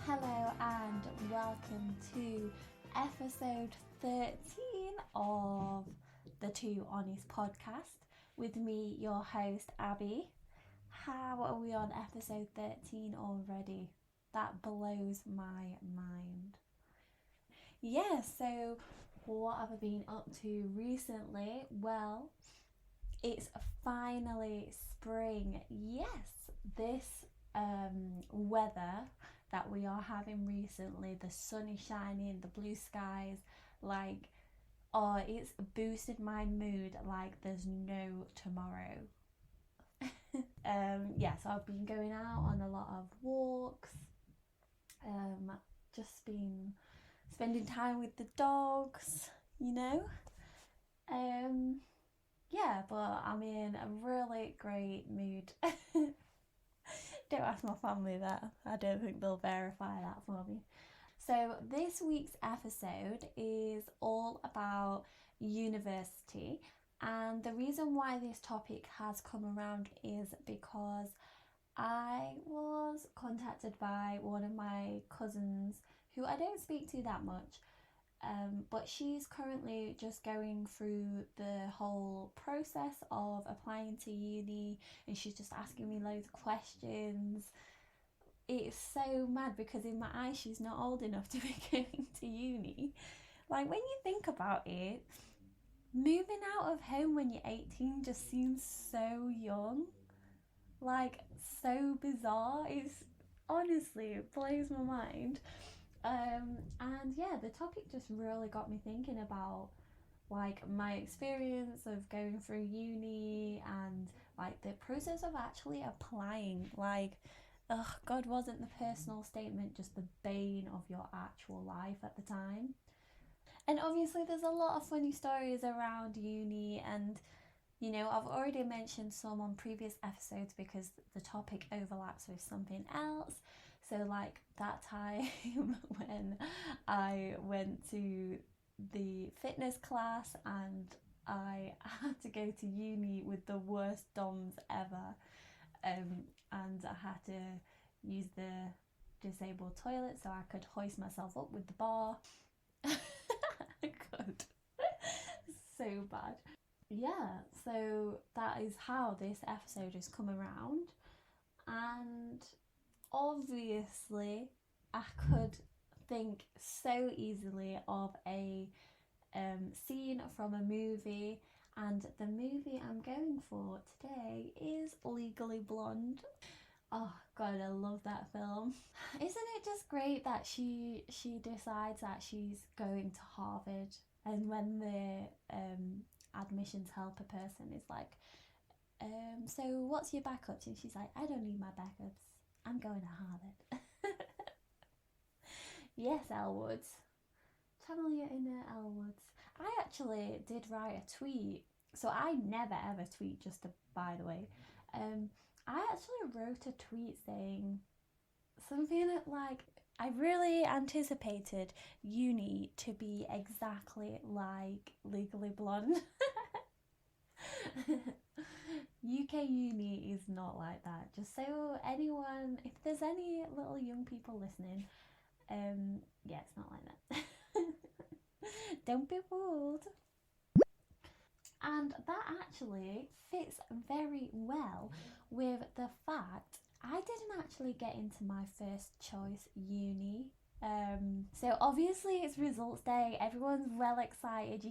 Hello and welcome to episode 13 of the Two Honest podcast with me, your host Abby. How are we on episode 13 already? That blows my mind. So what have I been up to recently? Well, it's finally spring. Yes, this weather that we are having recently, the sun is shining, the blue skies, it's boosted my mood like there's no tomorrow. So I've been going out on a lot of walks, just been spending time with the dogs, but I'm in a really great mood. Don't ask my family that. I don't think they'll verify that for me. So this week's episode is all about university, and the reason why this topic has come around is because I was contacted by one of my cousins who I don't speak to that much, but she's currently just going through the whole process of applying to uni, and she's just asking me loads of questions. It's so mad because in my eyes she's not old enough to be going to uni. Like, when you think about it, moving out of home when you're 18 just seems so young. Like, so bizarre. It blows my mind. The topic just really got me thinking about my experience of going through uni and the process of actually applying. God, wasn't the personal statement just the bane of your actual life at the time? And obviously there's a lot of funny stories around uni, and I've already mentioned some on previous episodes because the topic overlaps with something else. So that time when I went to the fitness class and I had to go to uni with the worst DOMs ever, and I had to use the disabled toilet so I could hoist myself up with the bar. God, so bad. So that is how this episode has come around, and obviously I could think so easily of a scene from a movie, and the movie I'm going for today is Legally Blonde. Oh God, I love that film. Isn't it just great that she decides that she's going to Harvard, and when the admissions helper person is like, so what's your backups? And she's like, I don't need my backups. I'm going to Harvard. Yes, Elle Woods. Channel your inner Elle Woods. I actually did write a tweet. So I never ever tweet, just by the way. I actually wrote a tweet saying something like, I really anticipated uni to be exactly like Legally Blonde. UK uni is not like that. Just so anyone, if there's any little young people listening, it's not like that. Don't be fooled. And that actually fits very well with the fact I didn't actually get into my first choice uni. So obviously it's results day, everyone's well excited.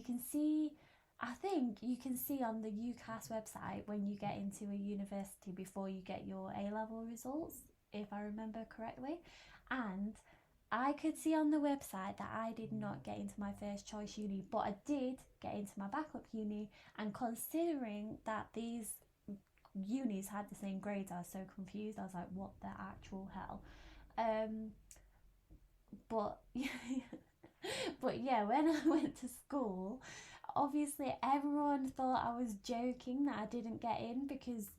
I think you can see on the UCAS website when you get into a university before you get your A-level results, if I remember correctly. And I could see on the website that I did not get into my first choice uni, but I did get into my backup uni, and considering that these unis had the same grades, I was so confused. I was like, what the actual hell? But when I went to school, obviously everyone thought I was joking that I didn't get in, because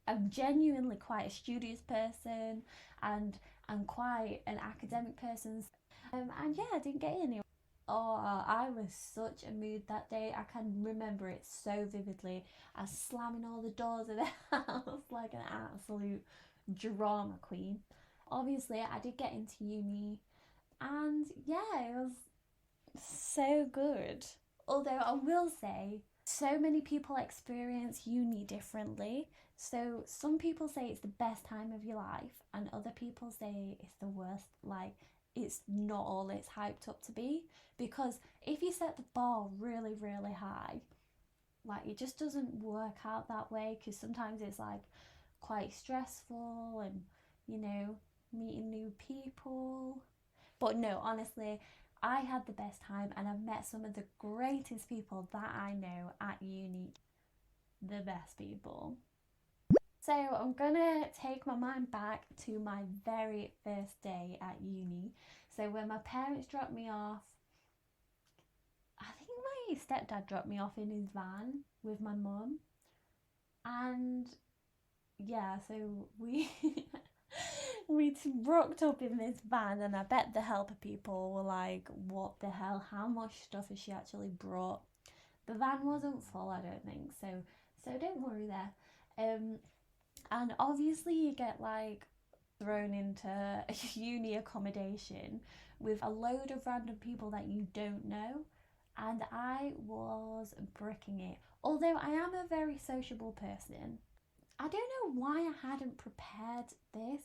I'm genuinely quite a studious person and I'm quite an academic person. I didn't get in. Oh, I was such a mood that day. I can remember it so vividly. I was slamming all the doors of the house like an absolute drama queen. obviously I did get into uni, and yeah, it was so good. Although I will say, so many people experience uni differently. So some people say it's the best time of your life, and other people say it's the worst. Like, it's not all it's hyped up to be. Because if you set the bar really, really high, like it just doesn't work out that way. Because sometimes it's like quite stressful, and you know, meeting new people. But no, honestly, I had the best time, and I've met some of the greatest people that I know at uni. The best people. So I'm gonna take my mind back to my very first day at uni. So when my parents dropped me off, I think my stepdad dropped me off in his van with my mum. And yeah, so we we rocked up in this van, and I bet the helper people were like, what the hell, how much stuff has she actually brought? The van wasn't full, I don't think, so don't worry there. And obviously you get like thrown into uni accommodation with a load of random people that you don't know, and I was bricking it. Although I am a very sociable person, I don't know why I hadn't prepared this,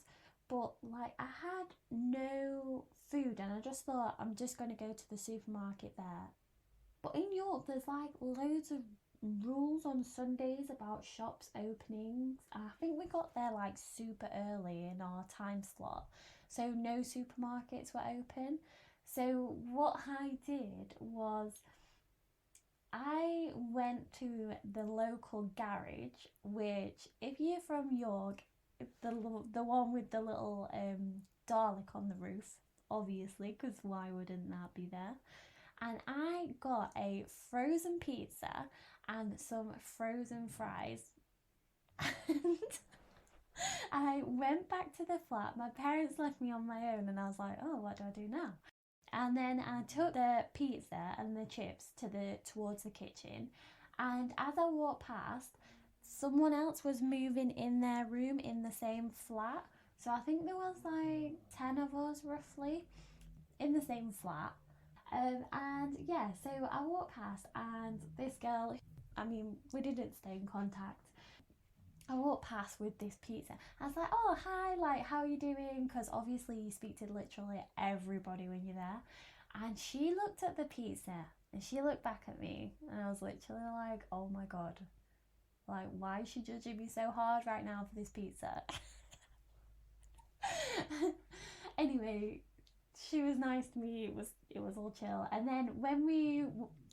but like I had no food, and I just thought I'm just going to go to the supermarket there. But in York, there's like loads of rules on Sundays about shops openings. I think we got there like super early in our time slot, so no supermarkets were open. So what I did was I went to the local garage, which, if you're from York, the one with the little Dalek on the roof, obviously, because why wouldn't that be there? And I got a frozen pizza and some frozen fries. And I went back to the flat. My parents left me on my own, and I was like, oh, what do I do now? And then I took the pizza and the chips towards the kitchen, and as I walked past, someone else was moving in their room in the same flat. So I think there was like 10 of us roughly in the same flat. And yeah, so I walked past, and this girl, I mean, we didn't stay in contact. I walked past with this pizza. I was like, oh, hi, like, how are you doing? Because obviously you speak to literally everybody when you're there. And she looked at the pizza, and she looked back at me, and I was literally like, oh my God, like, why is she judging me so hard right now for this pizza? Anyway, she was nice to me. It was all chill. And then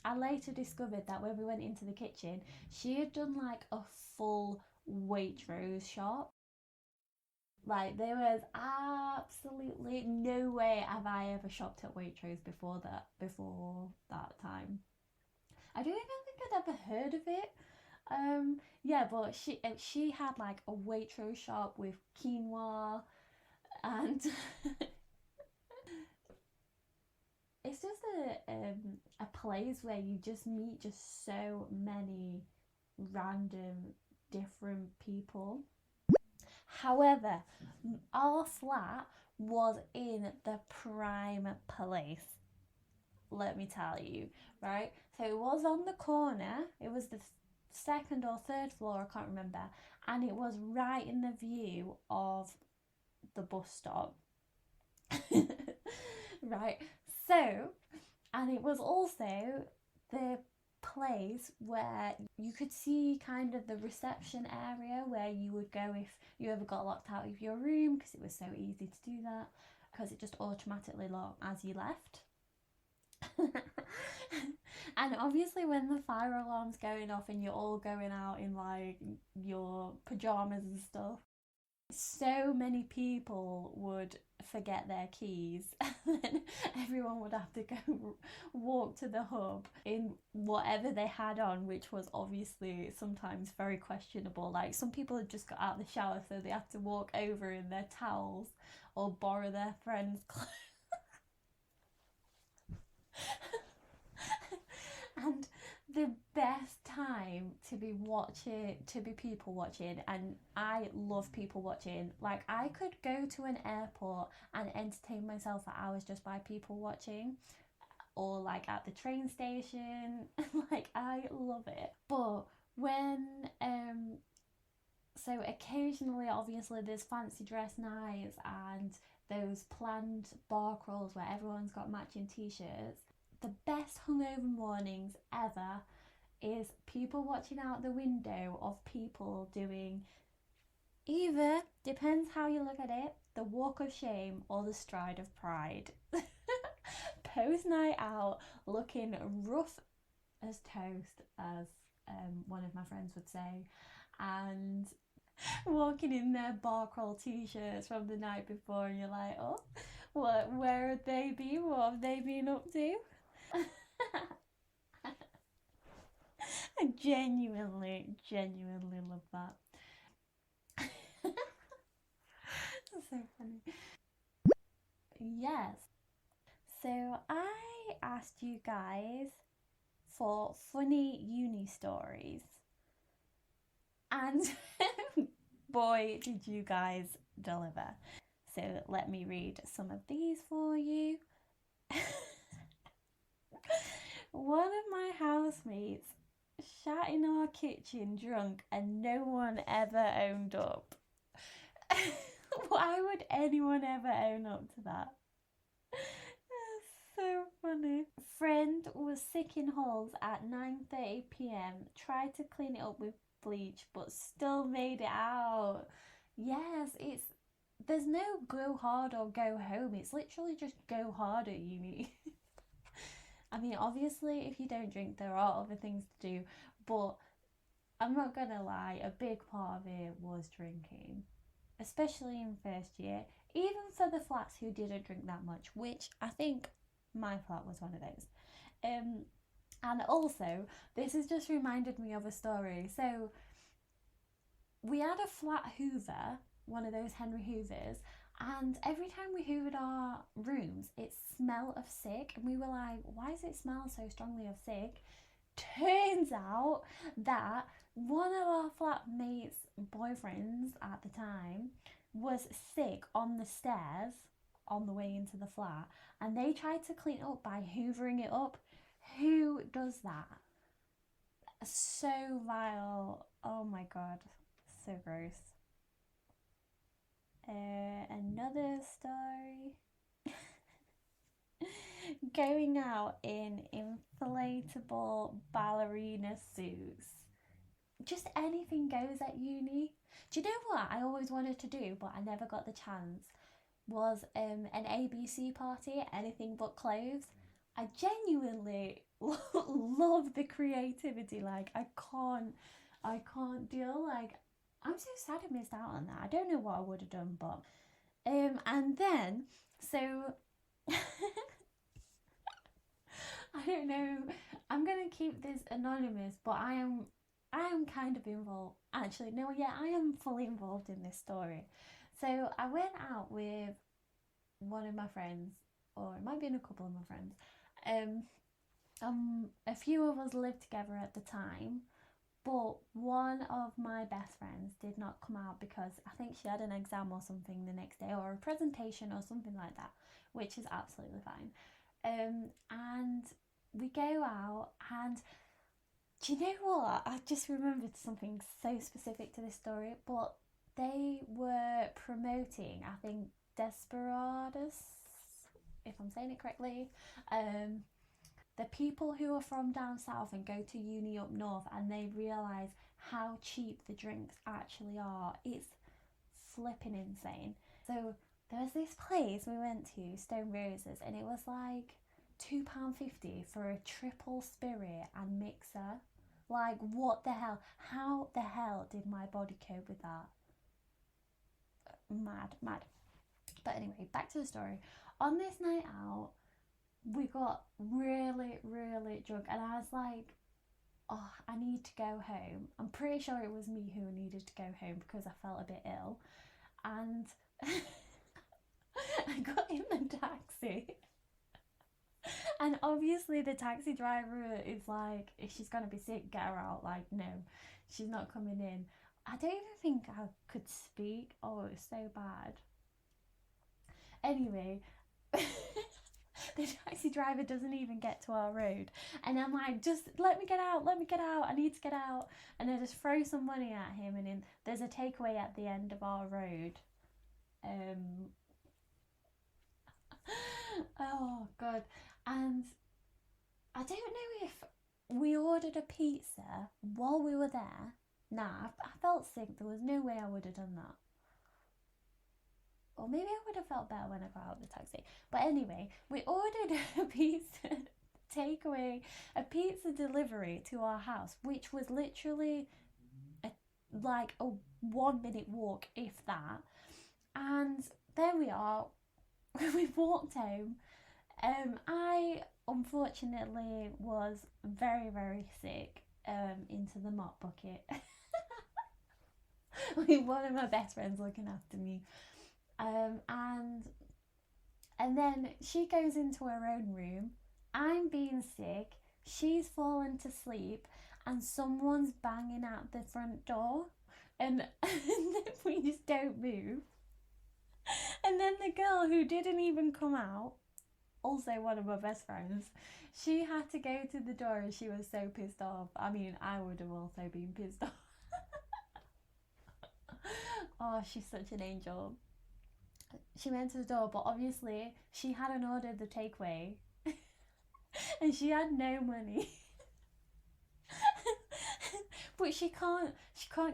I later discovered that when we went into the kitchen, she had done like a full Waitrose shop. Like, there was absolutely no way have I ever shopped at Waitrose before that time. I don't even think I'd ever heard of it. Yeah, but she had like a Waitrose shop with quinoa, and it's just a place where you just meet just so many random different people. However, our flat was in the prime place, let me tell you, right? So it was on the corner, it was the second or third floor, I can't remember, and it was right in the view of the bus stop. Right, so, and it was also the place where you could see kind of the reception area where you would go if you ever got locked out of your room, because it was so easy to do that, because it just automatically locked as you left. And obviously when the fire alarm's going off and you're all going out in like your pajamas and stuff, so many people would forget their keys, and then everyone would have to go walk to the hub in whatever they had on, which was obviously sometimes very questionable. Like, some people had just got out of the shower, so they had to walk over in their towels or borrow their friends' clothes. And the best time to to be people watching, and I love people watching. Like, I could go to an airport and entertain myself for hours just by people watching, or like at the train station. Like, I love it. But when so occasionally, obviously, there's fancy dress nights and those planned bar crawls where everyone's got matching t-shirts. The best hungover mornings ever is people watching out the window of people doing either, depends how you look at it, the walk of shame or the stride of pride. Post night out, looking rough as toast, as one of my friends would say, and walking in their bar crawl t-shirts from the night before, and you're like, oh, where have they been? What have they been up to? I genuinely love that. That's so funny. Yes. So I asked you guys for funny uni stories, and boy, did you guys deliver. So let me read some of these for you. One of my housemates sat in our kitchen drunk and no one ever owned up. Why would anyone ever own up to that? That's so funny. Friend was sick in halls at 9:30 p.m. Tried to clean it up with bleach but still made it out. Yes, there's no go hard or go home. It's literally just go hard at uni. I mean, obviously, if you don't drink, there are other things to do, but I'm not gonna lie, a big part of it was drinking, especially in first year, even for the flats who didn't drink that much, which I think my flat was one of those. And also, this has just reminded me of a story. So, we had a flat Hoover, one of those Henry Hoovers, and every time we hoovered our rooms, it smelled of sick, and we were like, why does it smell so strongly of sick? Turns out that one of our flatmates' boyfriends at the time was sick on the stairs on the way into the flat, and they tried to clean it up by hoovering it up. Who does that? So vile. Oh my god, so gross. Another story. Going out in inflatable ballerina suits. Just anything goes at uni. Do you know what I always wanted to do, but I never got the chance? Was an ABC party, anything but clothes. I genuinely love the creativity. Like, I can't deal. Like, I'm so sad I missed out on that. I don't know what I would have done, but and then so I don't know. I'm gonna keep this anonymous, but I am kind of involved. Actually, no, yeah, I am fully involved in this story. So I went out with one of my friends, or it might be in a couple of my friends. A few of us lived together at the time, but one of my best friends did not come out because I think she had an exam or something the next day, or a presentation or something like that, which is absolutely fine. And we go out, and do you know what? I just remembered something so specific to this story, but they were promoting, I think, Desperados, if I'm saying it correctly. The people who are from down south and go to uni up north, and they realise how cheap the drinks actually are. It's flipping insane. So there was this place we went to, Stone Roses, and it was like £2.50 for a triple spirit and mixer. Like, what the hell? How the hell did my body cope with that? Mad. But anyway, back to the story. On this night out, we got really drunk, and I was like, oh, I need to go home. I'm pretty sure it was me who needed to go home because I felt a bit ill. And I got in the taxi And obviously the taxi driver is like, if she's gonna be sick, get her out. Like, no, she's not coming in. I don't even think I could speak. Oh, it's so bad. Anyway, the taxi driver doesn't even get to our road. And I'm like, just let me get out, let me get out. I need to get out. And I just throw some money at him. And then there's a takeaway at the end of our road. Um, oh, God. And I don't know if we ordered a pizza while we were there. Nah, I felt sick. There was no way I would have done that. Or maybe I would have felt better when I got out of the taxi. But anyway, we ordered a pizza takeaway, a pizza delivery to our house, which was literally a, like a 1 minute walk, if that. And there we are. We walked home. I unfortunately was very, very sick. Into the mop bucket. One of my best friends looking after me. And then she goes into her own room. I'm being sick. She's fallen to sleep, and someone's banging at the front door, and we just don't move. And then the girl who didn't even come out, also one of my best friends, she had to go to the door, and she was so pissed off. I mean, I would have also been pissed off. Oh, she's such an angel. She went to the door, but obviously she hadn't ordered the takeaway and she had no money. But she can't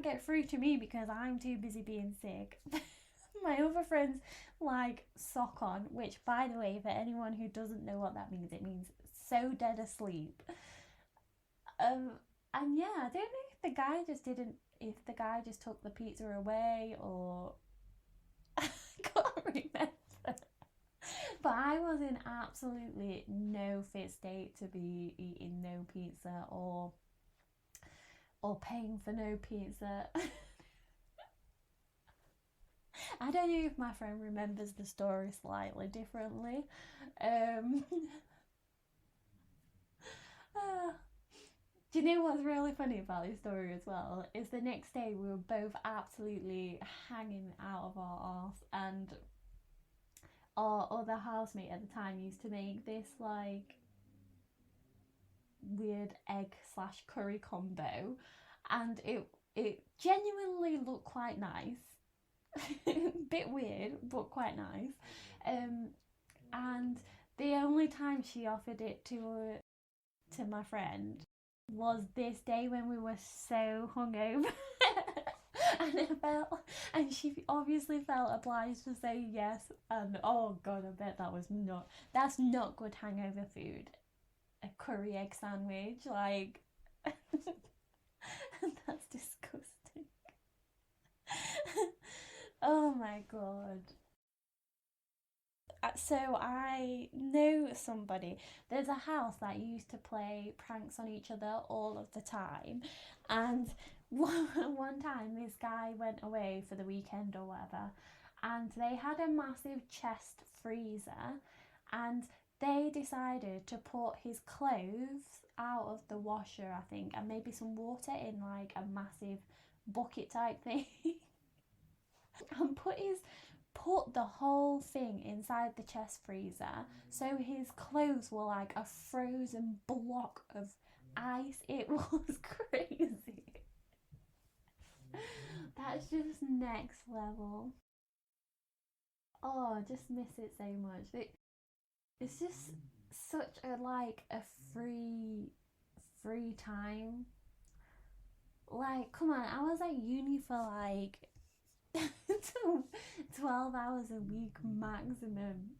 get through to me because I'm too busy being sick. My other friends like sock on, which by the way, for anyone who doesn't know what that means, it means so dead asleep. Um and yeah, I don't know if the guy just took the pizza away or I can't remember. But I was in absolutely no fit state to be eating no pizza or paying for no pizza. I don't know if my friend remembers the story slightly differently. Um, ah. Do you know what's really funny about this story as well? Is the next day we were both absolutely hanging out of our arse, and our other housemate at the time used to make this like weird egg slash curry combo, and it genuinely looked quite nice. Bit weird, but quite nice. Um, and the only time she offered it to my friend was this day when we were so hungover. And she obviously felt obliged to say yes. And oh god, I bet that's not good hangover food. A curry egg sandwich, like, that's disgusting. Oh my god. So I know somebody. There's a house that used to play pranks on each other all of the time, and one time this guy went away for the weekend or whatever, and they had a massive chest freezer, and they decided to put his clothes out of the washer, I think, and maybe some water in like a massive bucket type thing, and put the whole thing inside the chest freezer, so his clothes were like a frozen block of ice. It was crazy. That's just next level. Oh, I just miss it so much. It's just such a like a free time. Like, come on, I was at uni for like 12 hours a week maximum.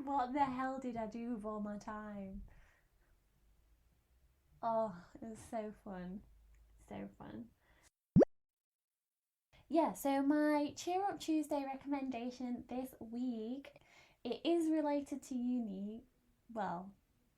What the hell did I do with all my time? Oh, it was so fun. So fun. Yeah, so my Cheer Up Tuesday recommendation this week, it is related to uni. Well,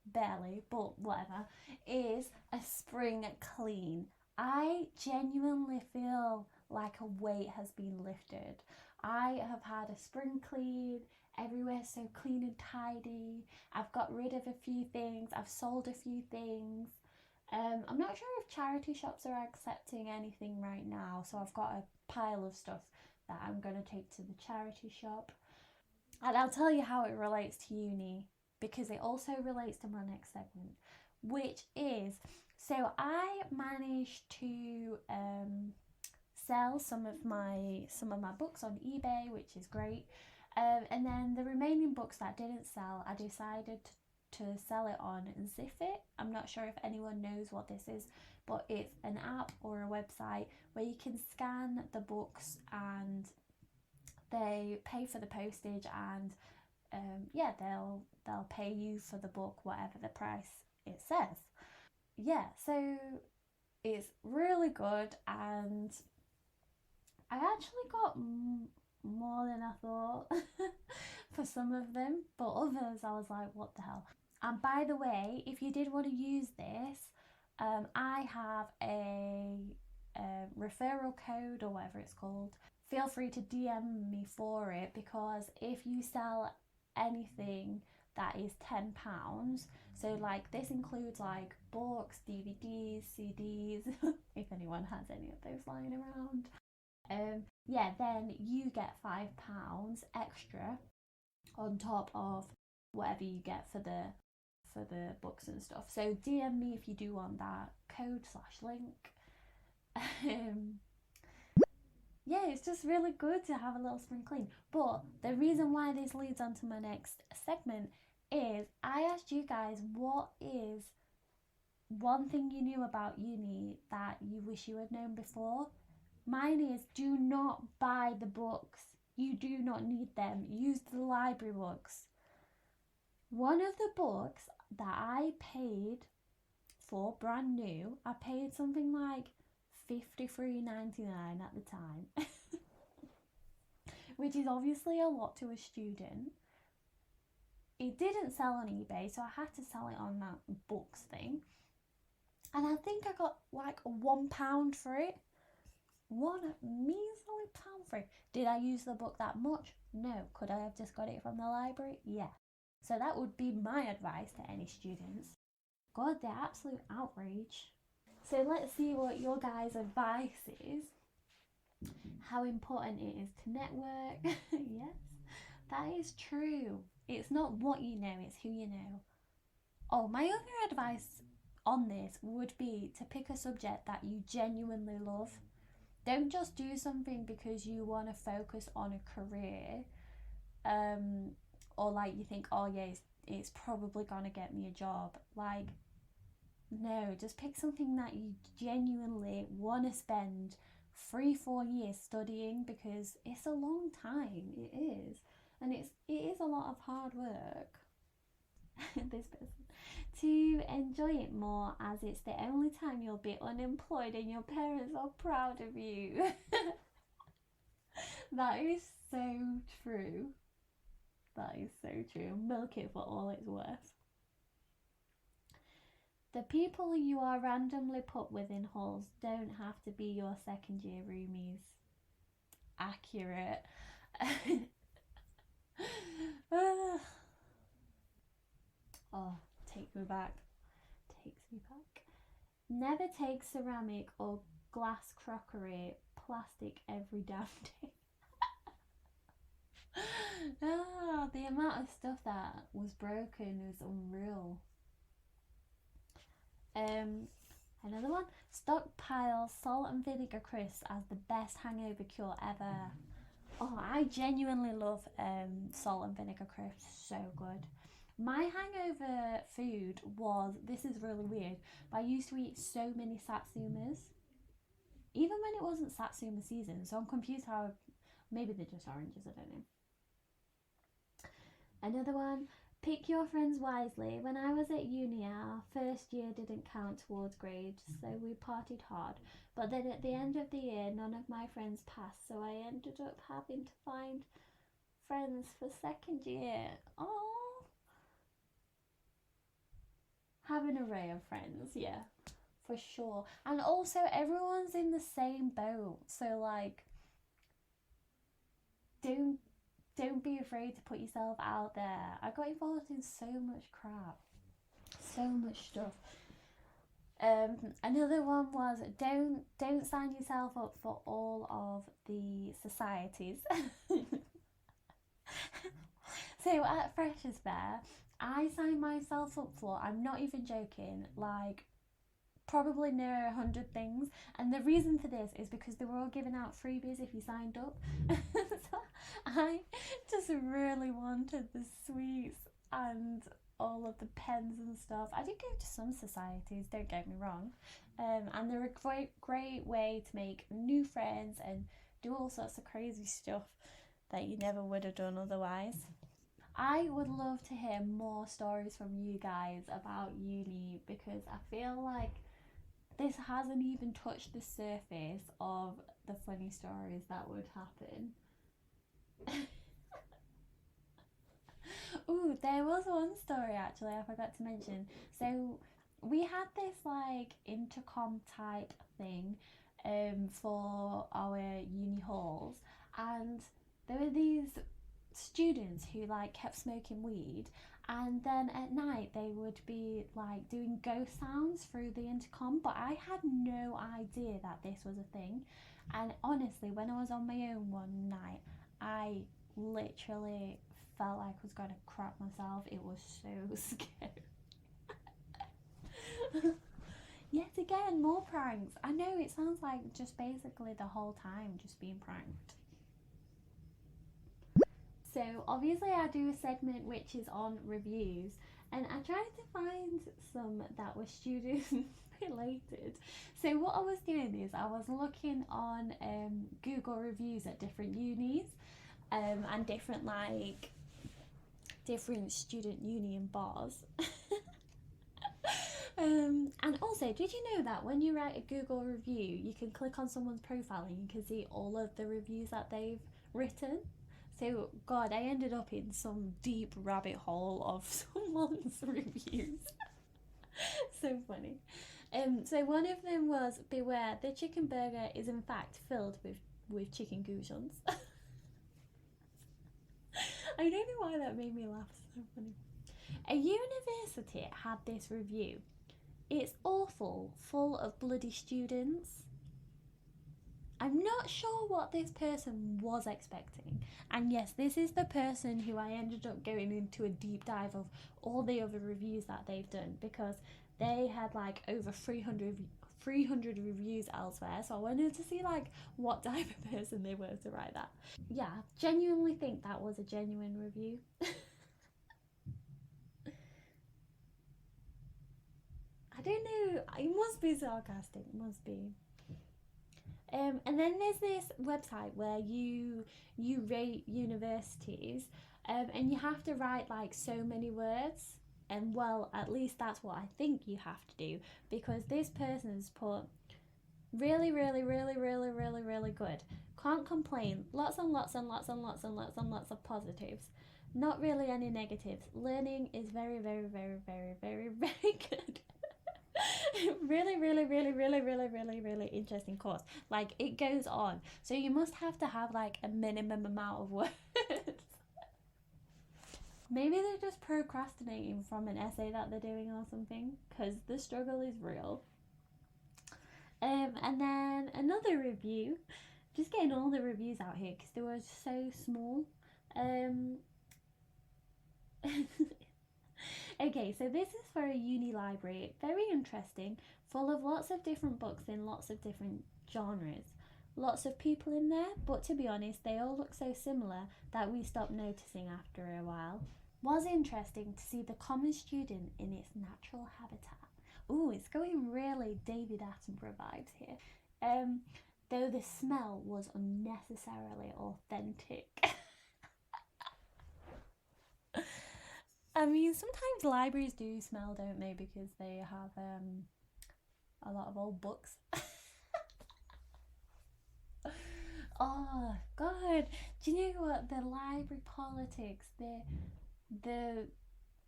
barely, but whatever. Is a spring clean. I genuinely feel like a weight has been lifted. I have had a spring clean, everywhere's so clean and tidy. I've got rid of a few things, I've sold a few things. I'm not sure if charity shops are accepting anything right now, so I've got a pile of stuff that I'm going to take to the charity shop. And I'll tell you how it relates to uni, because it also relates to my next segment, which is, so I managed to sell some of my books on eBay, which is great. And then the remaining books that didn't sell, I decided to sell it on Ziffit. I'm not sure if anyone knows what this is, but it's an app or a website where you can scan the books and they pay for the postage, and yeah, they'll pay you for the book whatever the price it says. Yeah, so it's really good, and I actually got more than I thought for some of them, but others I was like, what the hell. And by the way, if you did want to use this, I have a referral code or whatever it's called. Feel free to DM me for it, because if you sell anything that is £10, so like this includes like books, DVDs, CDs, if anyone has any of those lying around, yeah, then you get £5 extra on top of whatever you get for the books and stuff. So DM me if you do want that code/link. Yeah, it's just really good to have a little spring clean. But the reason why this leads on to my next segment is I asked you guys, what is one thing you knew about uni that you wish you had known before? Mine is, do not buy the books. You do not need them. Use the library books. One of the books that I paid for brand new, I paid something like $53.99 at the time, which is obviously a lot to a student. It didn't sell on eBay, so I had to sell it on that books thing, and I think I got like £1 for it. One measly pound for it. Did I use the book that much? No. Could I have just got it from the library? Yeah. So that would be my advice to any students. God, the absolute outrage. So let's see what your guys' advice is. How important it is to network. Yes, that is true. It's not what you know, it's who you know. Oh, my other advice on this would be to pick a subject that you genuinely love. Don't just do something because you want to focus on a career, or like you think, oh yeah, it's probably gonna get me a job. Like, no, just pick something that you genuinely want to spend 3-4 years studying, because it's a long time. It is, and it is a lot of hard work. This person. To enjoy it more, as it's the only time you'll be unemployed and your parents are proud of you. That is so true. That is so true. Milk it for all it's worth. The people you are randomly put with in halls don't have to be your second year roomies. Accurate. Oh, takes me back. Never take ceramic or glass crockery, plastic every damn day. Oh, the amount of stuff that was broken is unreal. Another one, stockpile salt and vinegar crisps as the best hangover cure ever. Oh, I genuinely love salt and vinegar crisps, so good. My hangover food was, this is really weird, but I used to eat so many satsumas, even when it wasn't satsuma season, so I'm confused how, maybe they're just oranges, I don't know. Another one, pick your friends wisely. When I was at uni, our first year didn't count towards grades, so we partied hard. But then at the end of the year, none of my friends passed, so I ended up having to find friends for second year. Oh, have an array of friends, yeah. for sure. And also everyone's in the same boat. So like don't don't be afraid to put yourself out there. I got involved in so much crap. So much stuff. Another one was don't sign yourself up for all of the societies. So at Freshers Fair, I signed myself up for, I'm not even joking, like probably near 100 things. And the reason for this is because they were all giving out freebies if you signed up. So I just really wanted the sweets and all of the pens and stuff. I did go to some societies, don't get me wrong, and they're a great way to make new friends and do all sorts of crazy stuff that you never would have done otherwise. I would love to hear more stories from you guys about uni, because I feel like this hasn't even touched the surface of the funny stories that would happen. Ooh, there was one story actually I forgot to mention. So we had this like intercom type thing for our uni halls, and there were these students who like kept smoking weed, and then at night they would be like doing ghost sounds through the intercom, but I had no idea that this was a thing. And honestly, when I was on my own one night, I literally felt like I was going to crap myself. It was so scary. Yet again, more pranks. I know it sounds like just basically the whole time just being pranked. So obviously I do a segment which is on reviews, and I tried to find some that were student related. So what I was doing is I was looking on Google reviews at different unis, and different student union bars. And also, did you know that when you write a Google review, you can click on someone's profile and you can see all of the reviews that they've written? So, God, I ended up in some deep rabbit hole of someone's reviews. So funny. So one of them was, beware, the chicken burger is in fact filled with chicken goujons. I don't know why that made me laugh. So funny. A university had this review. It's awful, full of bloody students. I'm not sure what this person was expecting. And yes, this is the person who I ended up going into a deep dive of all the other reviews that they've done, because they had like over 300 reviews elsewhere. So I wanted to see like what type of person they were to write that. Yeah, genuinely think that was a genuine review. I don't know. It must be sarcastic. It must be. And then there's this website where you rate universities, and you have to write like so many words. And well, at least that's what I think you have to do, because this person's put really, really, really, really, really, really good. Can't complain. Lots and lots and lots and lots and lots and lots of positives. Not really any negatives. Learning is very, very, very, very, very, very good. Really, really, really, really, really, really, really interesting course. Like, it goes on. So you must have to have like a minimum amount of words. Maybe they're just procrastinating from an essay that they're doing or something, because the struggle is real. And then another review, just getting all the reviews out here because they were so small. Um, okay, so this is for a uni library. Very interesting, full of lots of different books in lots of different genres. Lots of people in there, but to be honest, they all look so similar that we stopped noticing after a while. Was interesting to see the common student in its natural habitat. Ooh, it's going really David Attenborough vibes here. Though the smell was unnecessarily authentic. I mean, sometimes libraries do smell, don't they? Because they have a lot of old books. Oh God! Do you know what, the library politics, the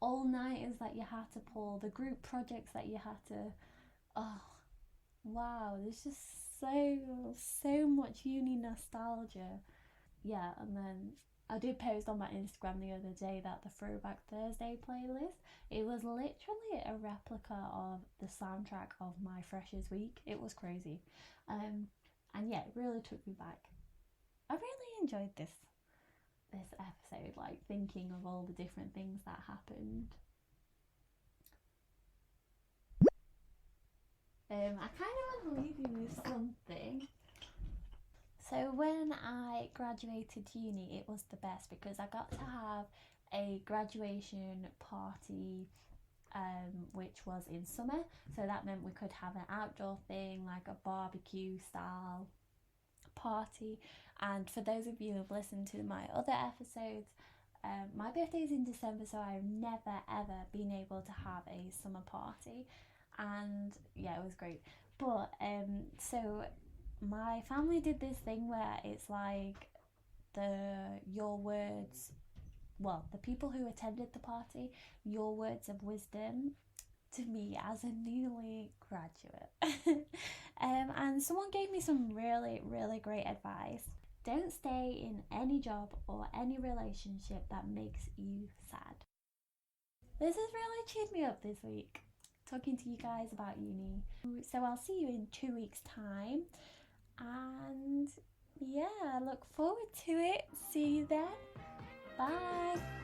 all nighters that you had to pull, the group projects that you had to. Oh, wow, there's just so much uni nostalgia. Yeah, and then I did post on my Instagram the other day that the Throwback Thursday playlist, it was literally a replica of the soundtrack of my Freshers Week. It was crazy. And yeah, it really took me back. I really enjoyed this episode, like thinking of all the different things that happened. I kind of want to leave you with something. So when I graduated uni, it was the best because I got to have a graduation party, which was in summer. So that meant we could have an outdoor thing like a barbecue style party. And for those of you who've listened to my other episodes, my birthday is in December, so I've never ever been able to have a summer party, and yeah, it was great. But so my family did this thing where it's like your words, well, the people who attended the party, your words of wisdom to me as a newly graduate. And someone gave me some really great advice. Don't stay in any job or any relationship that makes you sad. This has really cheered me up this week, talking to you guys about uni. So I'll see you in 2 weeks' time. And yeah, I look forward to it. See you then. Bye.